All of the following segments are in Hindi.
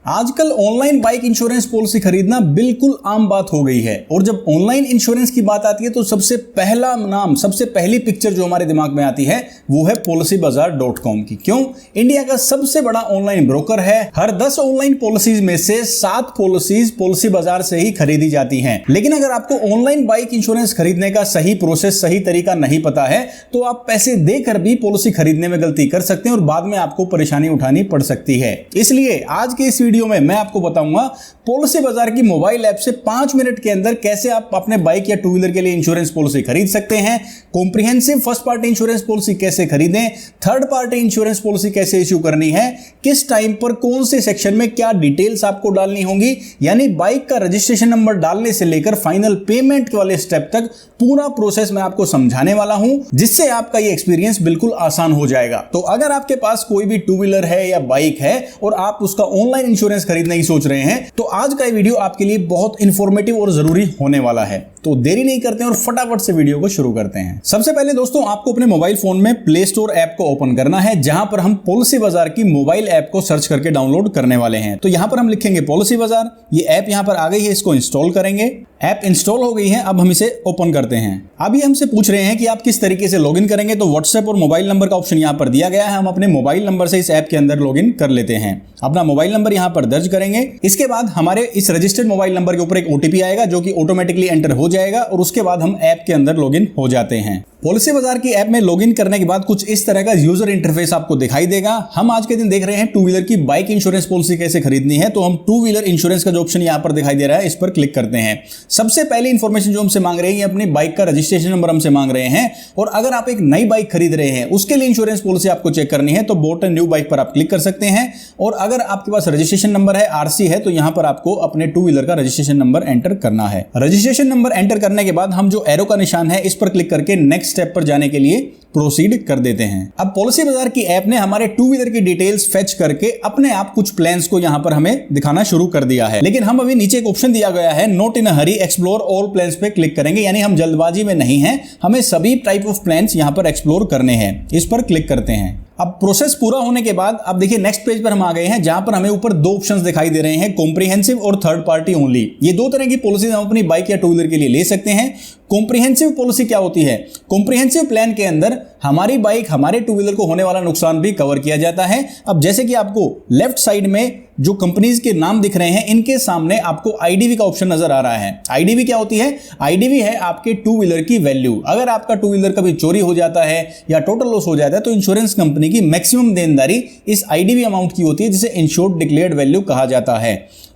आजकल ऑनलाइन बाइक इंश्योरेंस पॉलिसी खरीदना बिल्कुल आम बात हो गई है और जब ऑनलाइन इंश्योरेंस की बात आती है तो सबसे पहला नाम, सबसे पहली पिक्चर जो हमारे दिमाग में आती है वो है policybazaar.com की। क्यों? इंडिया का सबसे बड़ा ऑनलाइन ब्रोकर है। हर 10 ऑनलाइन पॉलिसीज में से 7 पॉलिसीज पॉलिसी बाजार से ही खरीदी जाती हैं। लेकिन अगर आपको ऑनलाइन बाइक इंश्योरेंस खरीदने का सही प्रोसेस, सही तरीका नहीं पता है तो आप पैसे देकर भी पॉलिसी खरीदने में गलती कर सकते हैं और बाद में आपको परेशानी उठानी पड़ सकती है। इसलिए आज के इस वीडियो में मैं आपको बताऊंगा पॉलिसी बाजार की मोबाइल ऐप से 5 मिनट के अंदर कैसे आप अपने बाइक या टू व्हीलर के लिए इंश्योरेंस पॉलिसी खरीद सकते हैं, comprehensive first party insurance policy कैसे खरीदें, थर्ड पार्टी इंश्योरेंस पॉलिसी कैसे इश्यू करनी है, किस टाइम पर कौन से सेक्शन में क्या डिटेल्स आपको डालनी होंगी, यानी बाइक का रजिस्ट्रेशन नंबर डालने से लेकर फाइनल पेमेंट वाले स्टेप तक पूरा प्रोसेस मैं आपको समझाने वाला हूं, जिससे आपका ये एक्सपीरियंस बिल्कुल आसान हो जाएगा। तो अगर आपके पास कोई भी टू व्हीलर है या बाइक है और आप उसका ऑनलाइन इंश्योरेंस खरीदने की सोच रहे हैं तो आज का ये वीडियो आपके लिए बहुत इंफॉर्मेटिव और जरूरी होने वाला है। तो देरी नहीं करते हैं और फटाफट से वीडियो को शुरू करते हैं। सबसे पहले दोस्तों आपको अपने मोबाइल फोन में प्ले स्टोर ऐप को ओपन करना है, जहां पर हम पॉलिसी बाजार की मोबाइल ऐप को सर्च करके डाउनलोड करने वाले हैं। तो यहां पर हम लिखेंगे पॉलिसी बाजार। ये ऐप यहां पर आ गई है, इसको इंस्टॉल करेंगे। ऐप इंस्टॉल हो गई है, अब हम इसे ओपन करते हैं। अभी हमसे पूछ रहे हैं कि आप किस तरीके से लॉगिन करेंगे, तो व्हाट्सएप और मोबाइल नंबर का ऑप्शन यहां पर दिया गया है। हम अपने मोबाइल नंबर से इस ऐप के अंदर लॉगिन कर लेते हैं। अपना मोबाइल नंबर यहां पर दर्ज करेंगे। इसके बाद हमारे इस रजिस्टर्ड मोबाइल नंबर के ऊपर एक ओटीपी आएगा जो कि ऑटोमेटिकली एंटर हो जाएगा और उसके बाद हम ऐप के अंदर लॉगिन हो जाते हैं। पॉलिसी बाजार की ऐप में लॉगिन करने के बाद कुछ इस तरह का यूजर इंटरफेस आपको दिखाई देगा। हम आज के दिन देख रहे हैं टू व्हीलर की बाइक इंश्योरेंस पॉलिसी कैसे खरीदनी है, तो हम टू व्हीलर इंश्योरेंस का जो ऑप्शन यहां पर दिखाई दे रहा है इस पर क्लिक करते हैं। सबसे पहली इंफॉर्मेशन जो हमसे मांग रहे हैं, अपनी बाइक का रजिस्ट्रेशन नंबर हमसे मांग रहे हैं। और अगर आप एक नई बाइक खरीद रहे हैं उसके लिए इंश्योरेंस पॉलिसी आपको चेक करनी है तो बोट न्यू बाइक पर आप क्लिक कर सकते हैं। और अगर आपके पास रजिस्ट्रेशन नंबर है, आरसी है, तो यहां पर आपको अपने टू व्हीलर का रजिस्ट्रेशन नंबर एंटर करना है। रजिस्ट्रेशन नंबर एंटर करने के बाद हम जो एरो का निशान है इस पर क्लिक करके नेक्स्ट स्टेप पर जाने के लिए प्रोसीड कर देते हैं। अब पॉलिसी बाजार की ऐप ने हमारे टू व्हीलर की डिटेल्स फेच करके अपने आप कुछ प्लान्स को यहां पर हमें दिखाना शुरू कर दिया है। लेकिन हम अभी नीचे एक ऑप्शन दिया गया है not in a Hari explore all plans पे क्लिक करेंगे, यानी हम जल्दबाजी में नहीं हैं, हमें सभी टाइप ऑफ प्लान्स यहां पर एक्सप्लोर करने हैं। इस पर क्लिक करते हैं। अब प्रोसेस पूरा होने के बाद अब देखिए नेक्स्ट पेज पर हम आ गए हैं, जहां पर हमें ऊपर 2 ऑप्शंस दिखाई दे रहे हैं, कॉम्प्रिहेंसिव और थर्ड पार्टी ओनली। ये 2 तरह की पॉलिसी हम अपनी बाइक या टू व्हीलर के लिए ले सकते हैं। कॉम्प्रिहेंसिव पॉलिसी क्या होती है? कॉम्प्रिहेंसिव प्लान के अंदर हमारी बाइक, हमारे टू व्हीलर को होने वाला नुकसान भी कवर किया जाता है। अब जैसे कि आपको लेफ्ट साइड में जो कंपनीज के नाम दिख रहे हैं इनके सामने आपको आईडीवी का ऑप्शन नजर आ रहा है। आईडीवी क्या होती है? आईडीवी है आपके टू व्हीलर की वैल्यू। अगर आपका टू व्हीलर कभी चोरी हो जाता है या टोटल लॉस हो जाता है तो इंश्योरेंस कंपनी की मैक्सिमम देनदारी इस आईडीवी अमाउंट की होती है, जिसे इंश्योर्ड डिक्लेयर्ड वैल्यू कहा जाता है।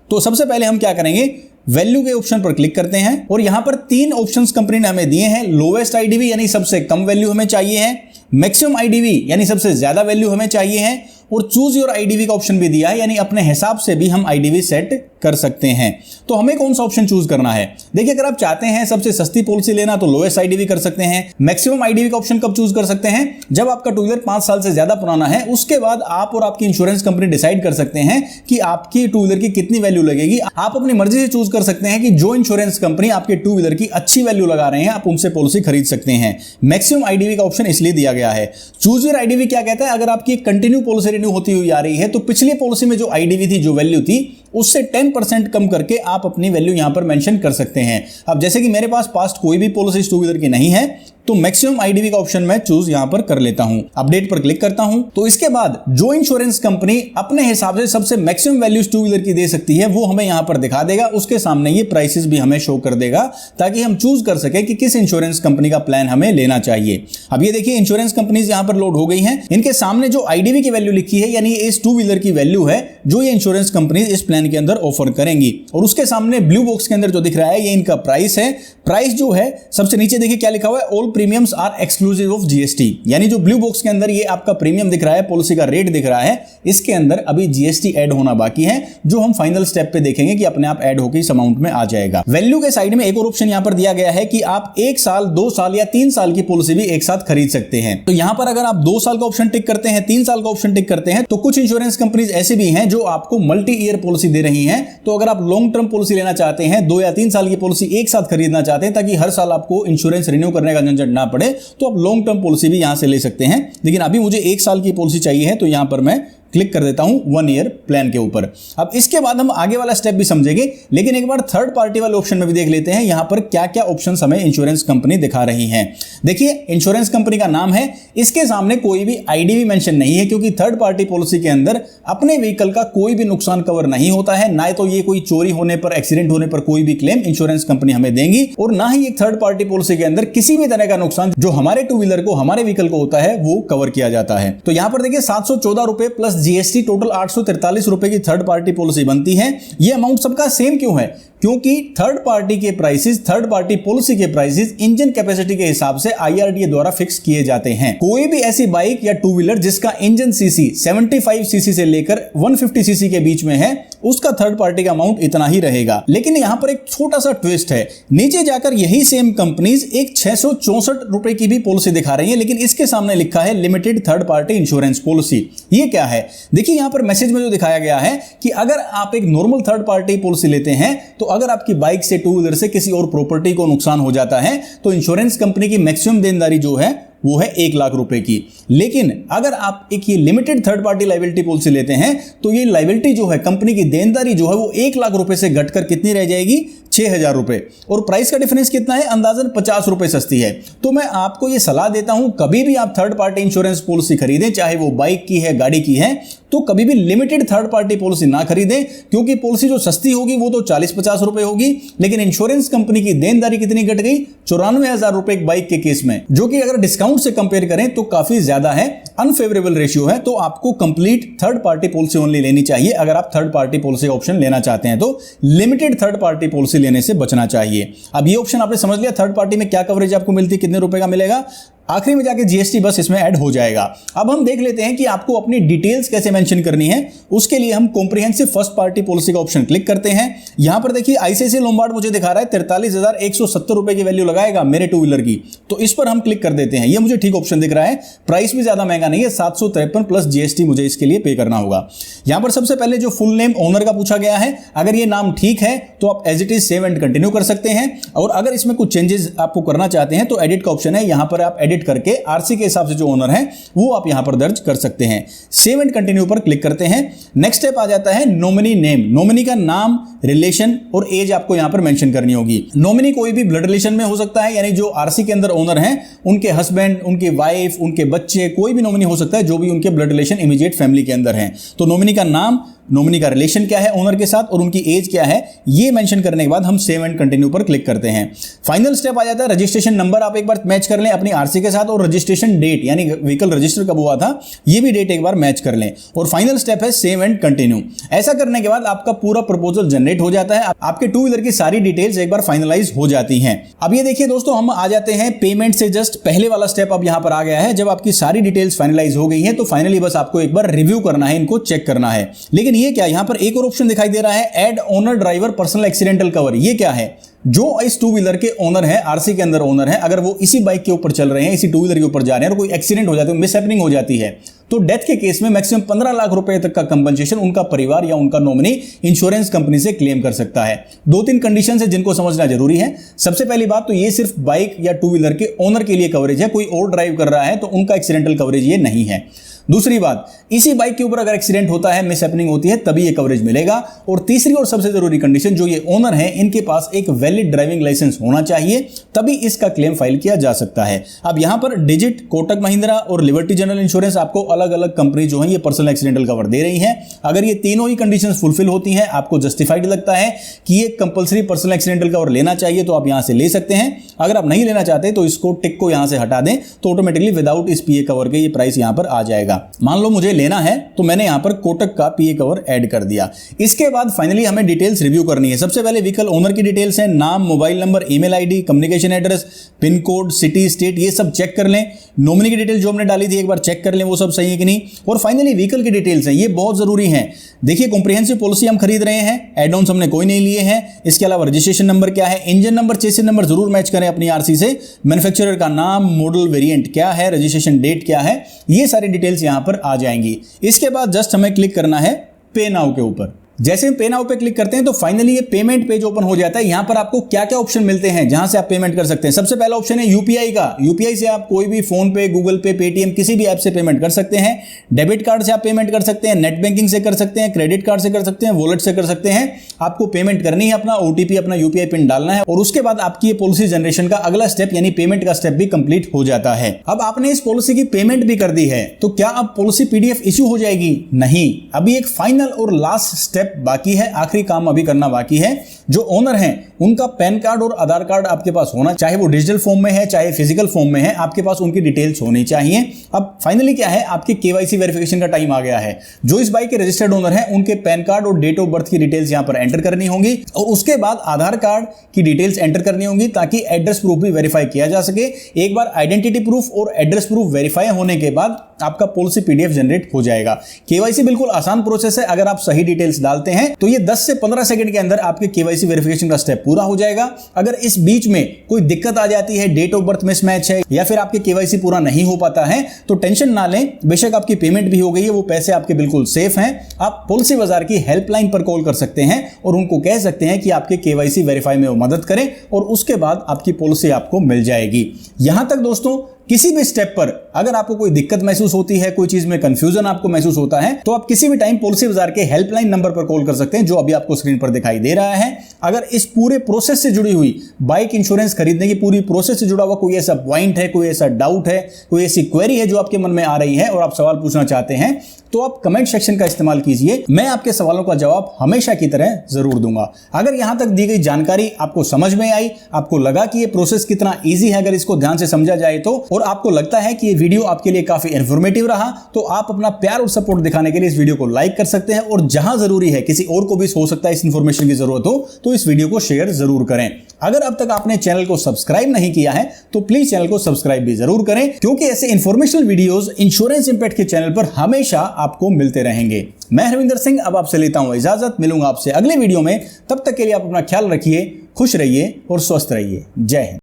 तो सबसे पहले हम क्या करेंगे, वैल्यू के ऑप्शन पर क्लिक करते हैं और यहां पर 3 ऑप्शंस कंपनी ने हमें दिए हैं। लोवेस्ट आईडीवी यानी सबसे कम वैल्यू हमें चाहिए है, मैक्सिमम आईडीवी यानी सबसे ज्यादा वैल्यू हमें चाहिए है, और चूज योर आईडीवी का ऑप्शन भी दिया है, यानी अपने हिसाब से भी हम आईडीवी सेट कर सकते हैं। तो हमें कौन सा ऑप्शन चूज करना है? देखिए, अगर आप चाहते हैं सबसे सस्ती पॉलिसी लेना तो लोएस्ट आईडीवी कर सकते हैं। मैक्सिमम आईडीवी का ऑप्शन कब चूज कर सकते हैं? जब आपका टू व्हीलर 5 साल से ज्यादा पुराना है, उसके बाद आप और आपकी इंश्योरेंस कंपनी डिसाइड कर सकते हैं कि आपकी टू व्हीलर की कितनी वैल्यू लगेगी। आप अपनी मर्जी से चूज कर सकते हैं कि जो इंश्योरेंस कंपनी आपके टू व्हीलर की अच्छी वैल्यू लगा रहे हैं आप उनसे पॉलिसी खरीद सकते हैं। मैक्सिमम आईडीवी का ऑप्शन इसलिए दिया गया है। चूज योर आईडीवी क्या कहता है? अगर आपकी कंटिन्यू पॉलिसी रिन्यू होती हुई आ रही है तो पिछली पॉलिसी में जो आईडीवी थी, जो वैल्यू थी, उससे 10% कम करके आप अपनी वैल्यू यहां पर मेंशन कर सकते हैं। अब जैसे कि मेरे पास पास्ट कोई भी पॉलिसी टू व्हीलर की नहीं है तो मैक्सिमम आईडीवी का ऑप्शन मैं चूज यहां पर कर लेता हूं। अपडेट पर क्लिक करता हूं तो इसके बाद जो इंश्योरेंस कंपनी अपने हिसाब से सबसे मैक्सिमम वैल्यूज टू व्हीलर की दे सकती है वो हमें यहां पर दिखा देगा। उसके सामने ये प्राइसेस भी हमें शो कर देगा ताकि हम चूज कर सके कि किस इंश्योरेंस कंपनी का प्लान हमें लेना चाहिए। अब ये देखिए इंश्योरेंस कंपनीज यहां पर लोड हो गई हैं। इनके सामने जो आईडीवी की वैल्यू लिखी है, यानी इस टू व्हीलर की वैल्यू है जो ये इंश्योरेंस कंपनी इस प्लान के अंदर ऑफर करेंगी। और उसके सामने ब्लू बॉक्स के अंदर जो दिख रहा है ये इनका प्राइस है। प्राइस जो है सबसे नीचे देखिए क्या लिखा हुआ है, all premiums are exclusive of GST, यानी जो ब्लू बॉक्स के अंदर ये आपका प्रीमियम दिख रहा है, पॉलिसी का रेट दिख रहा है, इसके अंदर अभी जीएसटी ऐड होना बाकी है, जो हम फाइनल स्टेप पे देखेंगे कि अपने आप ऐड होकर इस अमाउंट में आ जाएगा। वैल्यू के साइड में एक और ऑप्शन यहां पर दिया गया है कि आप 1 साल, 2 साल या 3 साल की पॉलिसी भी एक साथ खरीद सकते हैं। तो यहां पर अगर आप 2 साल का ऑप्शन टिक करते हैं, 3 साल का ऑप्शन टिक करते हैं, तो कुछ इंश्योरेंस कंपनीज ऐसे भी हैं जो आपको मल्टी ईयर पॉलिसी दे रही हैं। तो अगर आप लॉन्ग टर्म पॉलिसी लेना चाहते हैं, 2 या 3 साल की पॉलिसी एक साथ खरीदना चाहते हैं ताकि हर साल आपको इंश्योरेंस रिन्यू करने का झंझट ना पड़े, तो आप लॉन्ग टर्म पॉलिसी भी यहां से ले सकते हैं। लेकिन अभी मुझे 1 साल की पॉलिसी चाहिए है तो यहां पर मैं क्लिक कर देता हूं 1 ईयर प्लान के ऊपर। अब इसके बाद हम आगे वाला स्टेप भी समझेंगे, लेकिन एक बार थर्ड पार्टी वाले ऑप्शन में भी देख लेते हैं यहां पर क्या क्या ऑप्शंस हमें इंश्योरेंस कंपनी दिखा रही हैं। देखिए, इंश्योरेंस कंपनी का नाम है, इसके सामने कोई भी आईडी भी मेंशन नहीं है, क्योंकि थर्ड पार्टी पॉलिसी के अंदर अपने व्हीकल का कोई भी नुकसान कवर नहीं होता है, ना तो ये कोई चोरी होने पर, एक्सीडेंट होने पर कोई भी क्लेम इंश्योरेंस कंपनी हमें देंगी, और ना ही एक थर्ड पार्टी पॉलिसी के अंदर किसी भी तरह का नुकसान जो हमारे टू व्हीलर को, हमारे व्हीकल को होता है वो कवर किया जाता है। तो यहां पर देखिए 714 रुपए प्लस जीएसटी टोटल 843 रुपए की थर्ड पार्टी पॉलिसी बनती है। ये अमाउंट सबका सेम क्यों है? क्योंकि थर्ड पार्टी के प्राइसेस, थर्ड पार्टी पॉलिसी के प्राइसेस इंजन कैपेसिटी के हिसाब से आईआरडीए द्वारा फिक्स किए जाते हैं। कोई भी ऐसी बाइक या टू व्हीलर जिसका इंजन सीसी 75 सीसी से लेकर 150 सीसी के बीच में है, उसका थर्ड पार्टी का अमाउंट इतना ही रहेगा। लेकिन यहां पर एक छोटा सा ट्विस्ट है, नीचे जाकर यही सेम कंपनीज एक 664 रुपए की भी पॉलिसी दिखा रही है, लेकिन इसके सामने लिखा है limited third party insurance policy. ये क्या है? देखिए, यहां पर मैसेज में जो दिखाया गया है कि अगर आप एक नॉर्मल थर्ड पार्टी पॉलिसी लेते हैं, तो अगर आपकी बाइक से, टू व्हीलर से किसी और प्रॉपर्टी को नुकसान हो जाता है, तो इंश्योरेंस कंपनी की मैक्सिमम देनदारी जो है वो है 1 लाख रुपए की। लेकिन अगर आप एक ये limited third party liability policy लेते हैं, तो ये लायबिलिटी जो है, कंपनी की देनदारी जो है वो 1 लाख रुपए से घटकर कितनी रह जाएगी? 6,000 रुपए। और प्राइस का डिफरेंस कितना है? अंदाजन 50 रुपए सस्ती है। तो मैं आपको ये सलाह देता हूं, कभी भी आप थर्ड पार्टी इंश्योरेंस पॉलिसी खरीदें, चाहे वो बाइक की है, गाड़ी की है, तो कभी भी लिमिटेड थर्ड पार्टी पॉलिसी ना खरीदें, क्योंकि पॉलिसी जो सस्ती होगी वो तो 40-50 रुपए होगी, लेकिन इंश्योरेंस कंपनी की देनदारी कितनी घट गई? 94,000 रुपए एक बाइक के केस में, जो कि अगर डिस्काउंट से कंपेयर करें तो काफी ज्यादा है, अनफेवरेबल रेशियो है। तो आपको complete third party policy only लेनी चाहिए। अगर आप थर्ड पार्टी पॉलिसी ऑप्शन लेना चाहते हैं, तो लिमिटेड थर्ड पार्टी पॉलिसी लेने से बचना चाहिए। अब ये ऑप्शन आपने समझ लिया, थर्ड पार्टी में क्या कवरेज आपको मिलती है, कितने रुपए का मिलेगा, आखिरी में जाके जीएसटी बस इसमें ऐड हो जाएगा। अब हम देख लेते हैं कि आपको अपनी डिटेल्स कैसे मेंशन करनी है। उसके लिए हम कॉम्प्रिहेंसिव फर्स्ट पार्टी पॉलिसी का ऑप्शन क्लिक करते हैं। यहां पर देखिए आईसीआईसीआई लोम्बार्ड मुझे दिखा रहा है 43,170 रुपए की वैल्यू लगाएगा मेरे टू व्हीलर की, तो इस पर हम क्लिक कर देते हैं। ये मुझे ठीक ऑप्शन दिख रहा है, प्राइस भी ज्यादा महंगा नहीं है, 753 प्लस जीएसटी मुझे इसके लिए पे करना होगा। यहां पर सबसे पहले जो फुल नेम ओनर का पूछा गया है, अगर ये नाम ठीक है तो आप as it is save and continue कर सकते हैं, और अगर इसमें कुछ चेंजेस आपको करना चाहते हैं तो एडिट का ऑप्शन है, यहां पर आप एडिट करके आरसी के हिसाब से जो ओनर है वो आप यहां पर दर्ज कर सकते हैं। सेव एंड कंटिन्यू पर क्लिक करते हैं। नेक्स्ट स्टेप आ जाता है नॉमिनी नेम। नॉमिनी का नाम, रिलेशन और एज आपको यहां पर मेंशन करनी होगी। नॉमिनी कोई भी ब्लड रिलेशन में हो सकता है, यानी जो आरसी के अंदर ओनर हैं उनके हस्बैंड, उनकी वाइफ, उनके बच्चे, कोई भी नॉमिनी हो सकता है जो भी उनके ब्लड रिलेशन इमीडिएट फैमिली के अंदर हैं। तो नॉमिनी का नाम, नॉमिनी का रिलेशन क्या है ओनर के साथ और उनकी एज क्या है, ये मेंशन करने के बाद हम सेव एंड कंटिन्यू पर क्लिक करते हैं। फाइनल स्टेप आ जाता है रजिस्ट्रेशन नंबर आप एक बार मैच कर लें अपनी आरसी के साथ, और रजिस्ट्रेशन डेट यानी व्हीकल रजिस्टर कब हुआ था ये भी डेट एक बार मैच कर लें, और फाइनल स्टेप है सेव एंड कंटिन्यू। ऐसा करने के बाद आपका पूरा प्रपोजल जनरेट हो जाता है, आपके टू व्हीलर की सारी डिटेल्स एक बार फाइनलाइज हो जाती हैं। अब ये देखिए दोस्तों, हम आ जाते हैं पेमेंट से जस्ट पहले वाला स्टेप अब यहां पर आ गया है। जब आपकी सारी डिटेल्स फाइनलाइज हो गई है तो फाइनली बस आपको एक बार रिव्यू करना है, इनको चेक करना है। लेकिन ये क्या, यहां पर एक और ऑप्शन दिखाई दे रहा है, add owner driver personal accidental cover. ये क्या है? जो इस टू व्हीलर के ओनर है, आरसी के अंदर ओनर है, अगर वो इसी बाइक के ऊपर चल रहे हैं, इसी टू व्हीलर के ऊपर जा रहे हैं और कोई एक्सीडेंट हो जाता है, मिस हैपनिंग हो जाती है, तो डेथ के केस में मैक्सिमम 15 लाख रुपए तक का कंपनसेशन उनका परिवार या उनका नॉमिनी इंश्योरेंस कंपनी से क्लेम कर सकता है। 2-3 कंडीशन है जिनको समझना जरूरी है। सबसे पहली बात तो ये सिर्फ बाइक या टू व्हीलर के ओनर के लिए कवरेज है, कोई और ड्राइव कर रहा है तो उनका एक्सीडेंटल कवरेज ये नहीं है। दूसरी बात, इसी बाइक के ऊपर अगर एक्सीडेंट होता है, मिस हैपनिंग होती है, तभी ये कवरेज मिलेगा। और तीसरी और सबसे जरूरी कंडीशन, जो ये ओनर है इनके पास एक वैलिड ड्राइविंग लाइसेंस होना चाहिए, तभी इसका क्लेम फाइल किया जा सकता है। अब यहां पर डिजिट, कोटक महिंद्रा और लिबर्टी जनरल इंश्योरेंस आपको अलग अलग कंपनी जो है ये पर्सनल एक्सीडेंटल कवर दे रही है। अगर ये तीनों ही कंडीशंस फुलफिल होती हैं, आपको जस्टिफाइड लगता है कि ये कंपलसरी पर्सनल एक्सीडेंटल कवर लेना चाहिए, तो आप यहां से ले सकते हैं। अगर आप नहीं लेना चाहते तो इसको टिक को यहां से हटा दें, तो ऑटोमेटिकली विदाउट इस पीए कवर के ये प्राइस यहां पर आ जाएगा। मान लो मुझे लेना है तो मैंने यहां पर कोटक का पीए कवर ऐड कर दिया। इसके बाद फाइनली हमें डिटेल्स रिव्यू करनी है। सबसे पहले व्हीकल ओनर की डिटेल्स हैं, नाम, mobile number, email ID, communication address, pin code, city, state, ये सब चेक कर लें। नॉमिनी की डिटेल जो हमने डाली थी एक बार चेक कर लें वो सब सही है कि नहीं। और फाइनली व्हीकल की डिटेल्स हैं, ये बहुत जरूरी हैं। देखिए कॉम्प्रिहेंसिव पॉलिसी हम खरीद रहे हैं, एड ऑन्स हमने कोई नहीं लिए हैं। इसके अलावा रजिस्ट्रेशन नंबर क्या है, इंजन नंबर, चेसिस नंबर जरूर मैच करें अपनी आरसी से। मैन्युफैक्चरर का नाम, मॉडल, वेरिएंट क्या है, रजिस्ट्रेशन डेट क्या है, ये सारी डिटेल्स यहां पर आ जाएंगी। इसके बाद जस्ट हमें क्लिक करना है पे नाउ के ऊपर। जैसे हम पे नाउ पे क्लिक करते हैं तो फाइनली ये पेमेंट पेज ओपन हो जाता है। यहां पर आपको क्या क्या ऑप्शन मिलते हैं जहां से आप पेमेंट कर सकते हैं। सबसे पहला ऑप्शन है यूपीआई का। यूपीआई से आप कोई भी फोन पे, गूगल पे, पेटीएम किसी भी ऐप से पेमेंट कर सकते हैं। डेबिट कार्ड से आप पेमेंट कर सकते हैं, नेट बैंकिंग से कर सकते हैं, क्रेडिट कार्ड से कर सकते हैं, वॉलेट से कर सकते हैं। आपको पेमेंट करनी है, अपना ओटीपी, अपना यूपीआई पिन डालना है और उसके बाद आपकी ये पॉलिसी जनरेशन का अगला स्टेप यानी पेमेंट का स्टेप भी कंप्लीट हो जाता है। अब आपने इस पॉलिसी की पेमेंट भी कर दी है तो क्या अब पॉलिसी पीडीएफ इश्यू हो जाएगी? नहीं, अभी एक फाइनल और लास्ट स्टेप बाकी है, आखिरी काम अभी करना बाकी है। जो ओनर हैं उनका पैन कार्ड और आधार कार्ड आपके पास होना, चाहे वो डिजिटल फॉर्म में है चाहे फिजिकल फॉर्म में है, आपके पास उनकी डिटेल्स होनी चाहिए। अब फाइनली क्या है, आपके केवाईसी वेरिफिकेशन का टाइम आ गया है। जो इस बाइक के रजिस्टर्ड ओनर हैं उनके पैन कार्ड और डेट ऑफ बर्थ की डिटेल्स यहां पर एंटर करनी होंगी और उसके बाद आधार कार्ड की डिटेल्स एंटर करनी होंगी ताकि एड्रेस प्रूफ भी वेरीफाई किया जा सके। एक बार आइडेंटिटी प्रूफ और एड्रेस प्रूफ वेरीफाई होने के बाद आपका पॉलिसी पीडीएफ जनरेट हो जाएगा। केवाईसी बिल्कुल आसान प्रोसेस है, अगर आप सही डिटेल्स डालते हैं तो ये 10 से 15 सेकंड के अंदर आपके केवाईसी वेरिफिकेशन का स्टेप पूरा हो जाएगा। अगर इस बीच में कोई दिक्कत आ जाती है, डेट ऑफ बर्थ मिसमैच है या फिर आपके केवाईसी पूरा नहीं हो पाता है तो टेंशन ना लें, बेशक आपकी पेमेंट भी हो गई है, वो पैसे आपके बिल्कुल सेफ हैं। आप पॉलिसी बाजार की हेल्पलाइन पर कॉल कर सकते हैं और उनको कह सकते हैं कि आपके केवाईसी वेरीफाई में वो मदद करें और उसके बाद आपकी पॉलिसी आपको मिल जाएगी। यहां तक दोस्तों किसी भी स्टेप पर अगर आपको कोई दिक्कत महसूस होती है, कोई चीज में कंफ्यूजन आपको महसूस होता है तो आप किसी भी टाइम पॉलिसी बाजार के हेल्पलाइन नंबर पर कॉल कर सकते हैं जो अभी आपको स्क्रीन पर दिखाई दे रहा है। अगर इस पूरे प्रोसेस से जुड़ी हुई बाइक इंश्योरेंस खरीदने की पूरी प्रोसेस से जुड़ा हुआ कोई ऐसा पॉइंट है, कोई ऐसा डाउट है, कोई ऐसी क्वेरी है जो आपके मन में आ रही है और आप सवाल पूछना चाहते हैं तो आप कमेंट सेक्शन का इस्तेमाल कीजिए, मैं आपके सवालों का जवाब हमेशा की तरह जरूर दूंगा। अगर यहां तक दी गई जानकारी आपको समझ में आई, आपको लगा कि ये प्रोसेस कितना इजी है अगर इसको ध्यान से समझा जाए तो, और आपको लगता है कि ये वीडियो आपके लिए काफी इंफॉर्मेटिव रहा तो आप अपना प्यार और सपोर्ट दिखाने के लिए इस वीडियो को लाइक कर सकते हैं और जहां जरूरी है किसी और को भी हो सकता है इस इंफॉर्मेशन की जरूरत हो तो इस वीडियो को शेयर जरूर करें। अगर अब तक आपने चैनल को सब्सक्राइब नहीं किया है तो प्लीज चैनल को सब्सक्राइब भी जरूर करें क्योंकि ऐसे इंफॉर्मेशनल वीडियोस इंश्योरेंस इंपैक्ट के चैनल पर हमेशा आपको मिलते रहेंगे। मैं हरविंदर सिंह अब आपसे लेता हूं इजाजत, मिलूंगा आपसे अगले वीडियो में। तब तक के लिए आप अपना ख्याल रखिए, खुश रहिए और स्वस्थ रहिए। जय हिंद।